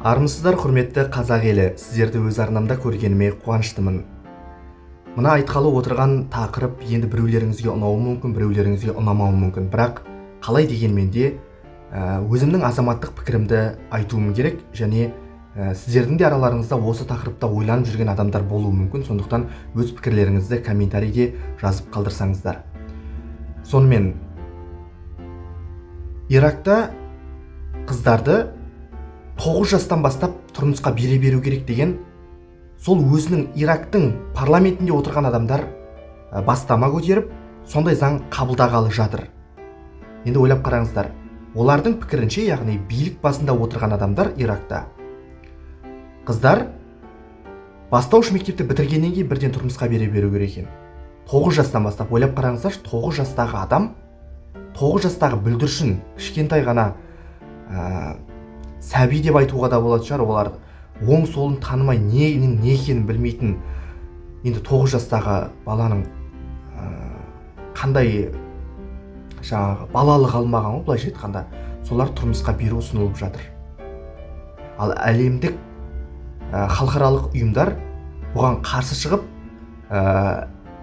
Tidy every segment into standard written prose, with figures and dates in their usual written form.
Армысыздар, құрметті қазақ елі, сіздерді өз арнамда көргеніме қуаныштымын. Мына айтқалы отырған тақырып енді біреулеріңізге ұнауы мүмкін, біреулеріңізге ұнамауы мүмкін, бірақ қалай дегенмен де өзімнің азаматтық пікірімді айтуым керек, және сіздердің де араларыңызда осы тақырыпта ойланып жүрген адамдар болуы мүмкін, сондықтан өз пікірлеріңізді комментарийде жазып қалдырсаңыздар. Сонымен, Иракта қыздарды 9 жастан бастап тұрмысқа бере беру керек деген сол өзінің Ирактың парламентінде отырған адамдар бастама көтеріп, сондай заң қабылдағалы жатыр. Енді ойлап қараңыздар, олардың пікірінше, яғни билік басында отырған адамдар Иракта қыздар бастауыш мектепті бітіргеннен кейін бірден тұрмысқа бере беру керек екен. 9 жастан бастап ойлап қараңыздар, 9 жастағы адам, 9 жастағы бүлдіршін, кішкентай ғана сәби деп айтуға да болады шығар, олар оң солын танымай не екенін білмейтін енді 9 жастағы баланың қандай жаңағы балалық алмаған ғой, былайша айтқанда, солар тұрмысқа беру ұсынылып жатыр. Ал әлемдік халықаралық ұйымдар бұған қарсы шығып,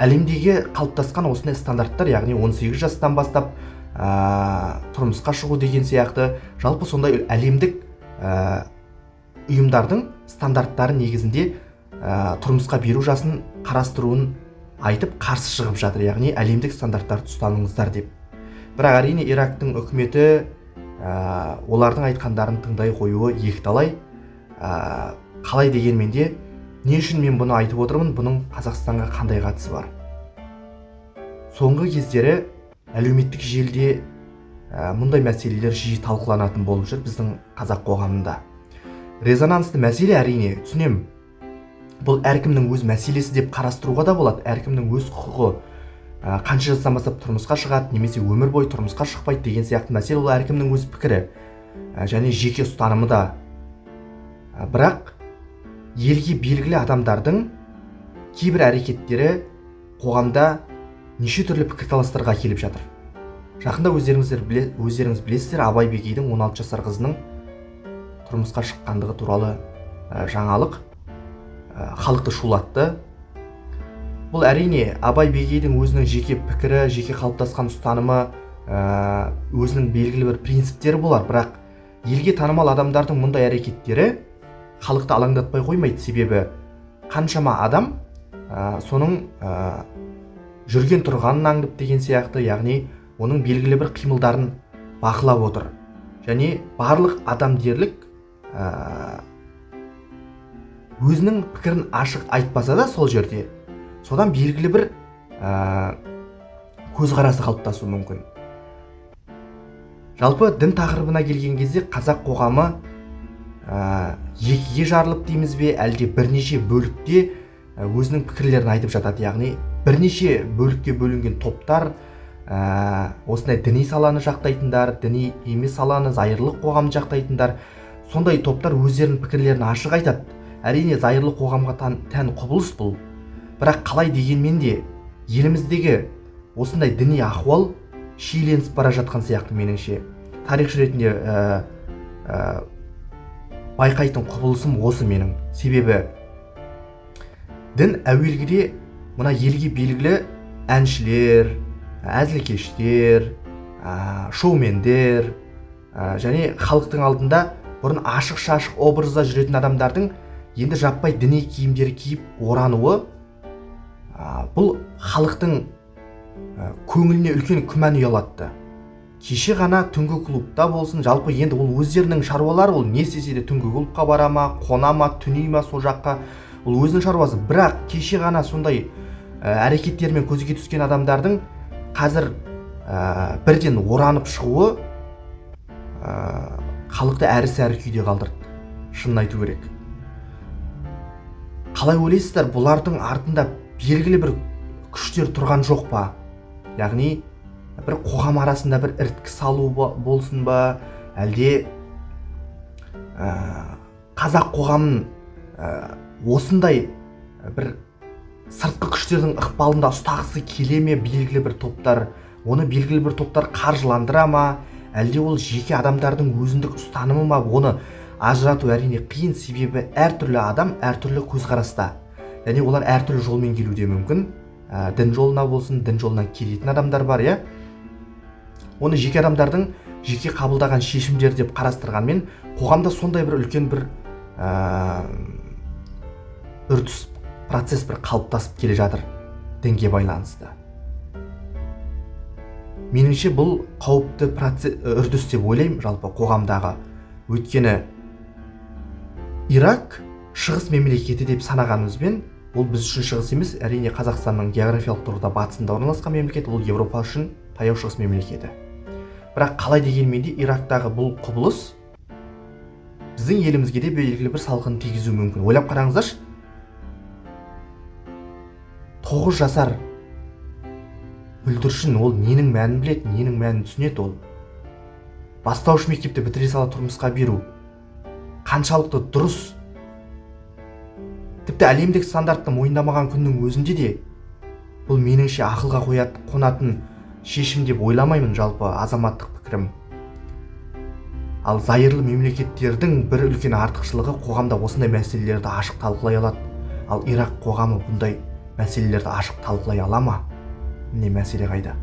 әлемдегі қалыптасқан осындай стандарттар, яғни 18 жастан бастап тұрмысқа шығу деген сияқты, жалпы сондай әлемдік ұйымдардың стандарттары негізінде тұрмысқа беру жасын қарастыруын айтып қарсы шығып жатыр, яғни әлемдік стандарттарды ұстаныңыздар деп. Бірақ әрине Ирактың үкіметі олардың айтқандарын тыңдай қоюы екіталай. Қалай дегенмен де, не үшін мен бұны айтып отырмын, бұның Қазақстанға қандай қатысы бар? Соңғы кездері әлеуметтік желіде мұндай мәселелер жиі талқыланатын болып жүр біздің қазақ қоғамында. Резонансты мәселе, әрине, түсінем. Бұл әркімнің өз мәселесі деп қарастыруға да болады, әркімнің өз құқығы. Қанша жастан бастап тұрмысқа шығады, немесе өмір бойы тұрмысқа шықпайды деген сияқты мәселе, ол әркімнің өз пікірі және жеке ұстанымы да. Бірақ елге белгілі адамдардың кейбір әрекеттері қоғамда неше түрлі пікірталастарға келіп жатыр. Жақында өздеріңіз білесіздер, Абай Бегейдің 16 жасар қызының тұрмысқа шыққандығы туралы жаңалық халықты шулатты. Бұл әрине Абай Бегейдің өзінің жеке пікірі, жеке қалыптасқан ұстанымы, өзінің белгілі бір принциптері болар, бірақ елге танымал адамдардың мұндай әрекеттері халықты алаңдатпай қоймайды, себебі қаншама адам соның жүрген тұрғанын аңдып деген сияқты, яғни оның белгілі бір қимылдарын бақылап отыр. Және барлық адам дерлік өзінің пікірін ашық айтпаса да сол жерде, содан белгілі бір көзқарасы қалыптасуы мүмкін. Жалпы дін тақырыбына келген кезде қазақ қоғамы екіге жарылып дейміз бе, әлде бірнеше бөлікте өзінің пікірлерін айтып жатады, яғни бірнеше бөлікке бөлінген топтар, осындай діни саланы жақтайтындар, діни емес саланы, зайырлы қоғамды жақтайтындар, сондай топтар өздерінің пікірлерін ашық айтады. Әрине зайырлы қоғамға тән құбылыс бұл. Бірақ қалай дегенмен де еліміздегі осындай діни ахуал шиеленісіп бара жатқан сияқты меніңше. Тарихшы ретінде байқайтын құбылысым осы менің. Себебі дін әуелгіде мына елге белгілі әншілер, әзілкештер, шоумендер және халықтың алдында бұрын ашық-шашық образда жүретін адамдардың енді жаппай діни киімдер киіп орануы, бұл халықтың көңіліне үлкен күмән ұялатты. Кеше ғана түнгі клубта болсын, жалпы енді ол өздерінің шаруалары, ол не істесе де түнгі клубқа бара ма, қона ма, түней ма сол жаққа, ол өзінің шаруасы. Бірақ кеше ғана сондай әрекеттермен көзге түскен адамдардың қазір бірден оранып шығуы халықты әрі-сәрі күйде қалдырды, шынын айту керек. Қалай ойлайсыздар, бұлардың артында белгілі бір күштер тұрған жоқ па? Яғни бір қоғам арасында бір іріткі салу болсын ба, әлде қазақ қоғамын осындай бір сыртқы күштердің ықпалында ұстағысы келе ме белгілі бір топтар, оны белгілі бір топтар қаржыландыра ма, әлде ол жеке адамдардың өзіндік ұстанымы ма, оны ажырату әрине қиын, себебі әртүрлі адам әртүрлі көзқараста, және олар әртүрлі жолмен келуде мүмкін. Дін жолына болсын, дін жолынан келетін адамдар бар, иә. Оны жеке адамдардың жеке қабылдаған шешімдер деп қарастырғанмен, қоғамда сондай бір үлкен бір үрдіс, процесс бір қалыптасып келе жатыр дінге байланысты. Меніңше бұл қауіпті үрдіс деп ойлаймын жалпы қоғамдағы. Өйткені Ирак шығыс мемлекеті деп санағанымызбен, ол біз үшін шығыс емес, әрине Қазақстанның географиялық тұрғыда батысында орналасқан мемлекет, ол Европа үшін таяу шығыс мемлекеті. Бірақ қалай дегенмен де Ирактағы бұл құбылыс біздің елімізге де белгілі бір салқын тигізуі мүмкін. Ойлап қараңыздаршы, 9 жасар бүлдіршін ол ненің мәнін біледі, ненің мәнін түсінеді. Ол бастауыш мектепті бітіре сала тұрмысқа беру қаншалықты дұрыс, тіпті әлемдік стандартты мойындамаған күннің өзінде де бұл меніңше ақылға қонатын шешім деп ойламаймын, жалпы азаматтық пікірім. Ал зайырлы мемлекеттердің бір үлкен артықшылығы қоғамда осындай мәселелерді ашық талқылай алады. Ал Ирак қоғамы бұндай мәселелерді ашық талқылай ала ма? Міне мәселе қайда?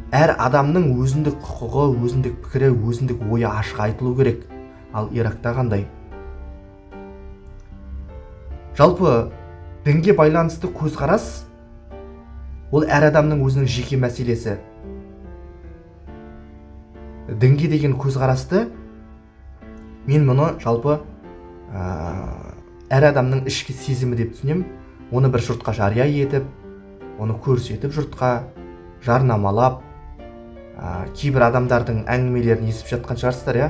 Әр адамның өзіндік құқығы, өзіндік пікірі, өзіндік ойы ашық айтылу керек. Ал Иракта қандай? Жалпы дінге байланысты көзқарас ол әр адамның өзінің жеке мәселесі. Дінге деген көзқарасты мен мұны жалпы әр адамның ішкі сезімі деп түсінемін. Оны бір жұртқа жария етіп, оны көрсетіп жұртқа жарнамалап, кейбір адамдардың әңгімелерін естіп жатқан шығарсыздар, иә.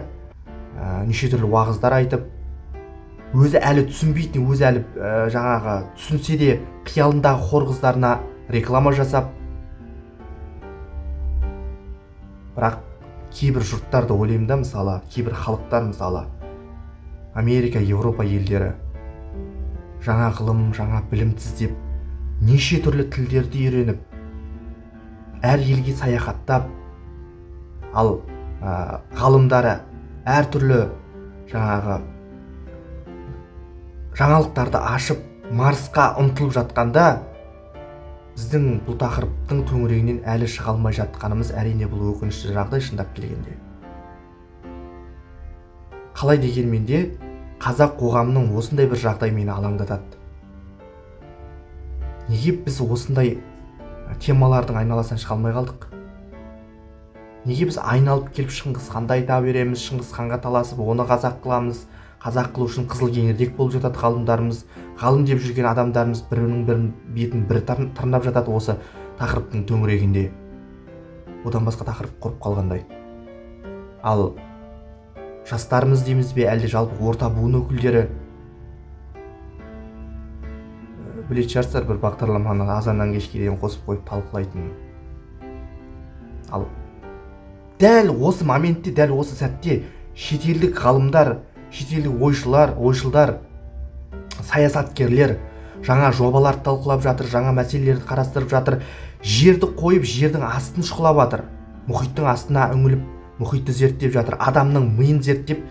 Неше түрлі уағыздар айтып, өзі әлі түсінбейтін, өзі әлі жаңағы түсінсе де қиялындағы хор қыздарына реклама жасап, бірақ кейбір жұрттарды ойлаймын да, мысалы, кейбір халықтар, мысалы, Америка, Европа елдері жаңа ғылым, жаңа білім іздеп, неше түрлі тілдерді үйреніп, әр елге саяхаттап, ал ғалымдары әртүрлі жаңағы жаңалықтарды ашып, Марсқа ұмтылып жатқанда, біздің бұл тақырыптың төңірегінен әлі шыға алмай жатқанымыз әрине бұл өкінішті жағдай, шындап келгенде. Қалай дегенмен де қазақ қоғамының осындай бір жағдай мені алаңдатады. Неге біз осындай темалардың айналасынан шыға алмай қалдық? Неге біз айналып келіп Шыңғыс ханды айта береміз, Шыңғыс ханға таласып, оны қазақ қыламыз, қазақ қылу үшін қызыл кеңірдек болып жатады ғалымдарымыз, ғалым деп жүрген адамдарымыз бірінің бірін бетін бір тырнап жатады осы тақырыптың төңірегінде. Одан басқа тақырып құрып қалғандай. Ал жастарымыз дейміз бе, әлде жалпы орта буын өкілдері, білетін шығарсыздар, бір бағдарламаны азаннан кешке дейін қосып қойып талқылайтын. Ал дәл осы моментте, дәл осы сәтте шетелдік ғалымдар, шетелдік ойшылдар, саясаткерлер жаңа жобаларды талқылап жатыр, жаңа мәселелерді қарастырып жатыр, жерді қойып, жердің астын шұқылап жатыр, мұхиттың астына үңіліп, мұхитты зерттеп жатыр, адамның миын зерттеп,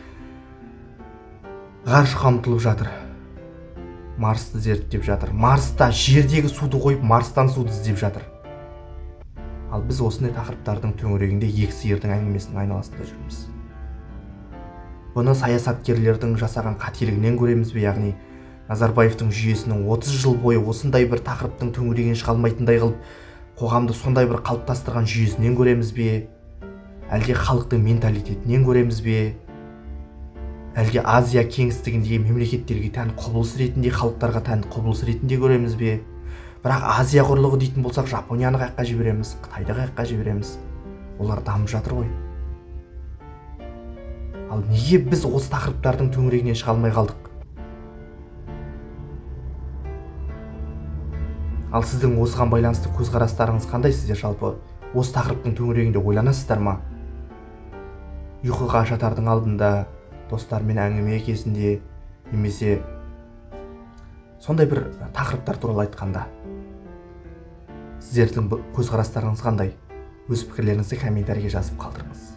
ғарышқа ұмтылып жатыр, Марсты зерттеп жатыр, Марста жердегі суды қойып, Марстан суды іздеп жатыр. Ал біз осындай тақырыптардың төңірегінде екі сиырдың әңгімесінің айналасында жүрміз. Бұны саясаткерлердің жасаған қателігінен көреміз бе, яғни Назарбаевтың жүйесінің 30 жыл бойы осындай бір тақырыптың төңірегінен шыға алмайтындай қылып, қоғамды сондай бір қалыптастырған жүйесінен көреміз бе? Әлде халықтың менталитетінен көреміз бе? Әлде Азия кеңістігіндегі мемлекеттерге тән құбылыс ретінде, халықтарға тән құбылыс ретінде көреміз бе? Бірақ Азия құрлығы дейтін болсақ, Жапонияны қайыққа жібереміз, Қытайды қайыққа жібереміз. Олар дамып жатыр ғой. Ал неге біз осы тақырыптардың төңірегінен шыға алмай қалдық? Ал сіздің осыған байланысты көзқарастарыңыз қандай? Сіздер жалпы осы тақырыптың төңірегінде ойланасыздар ма? Ұйқыға жатардың алдында, достармен әңгіме кезінде, немесе сондай бір тақырыптар туралы айтқанда сіздердің көзқарастарыңыз қандай? Өз пікірлеріңізді комментарийге жазып қалдырыңыз.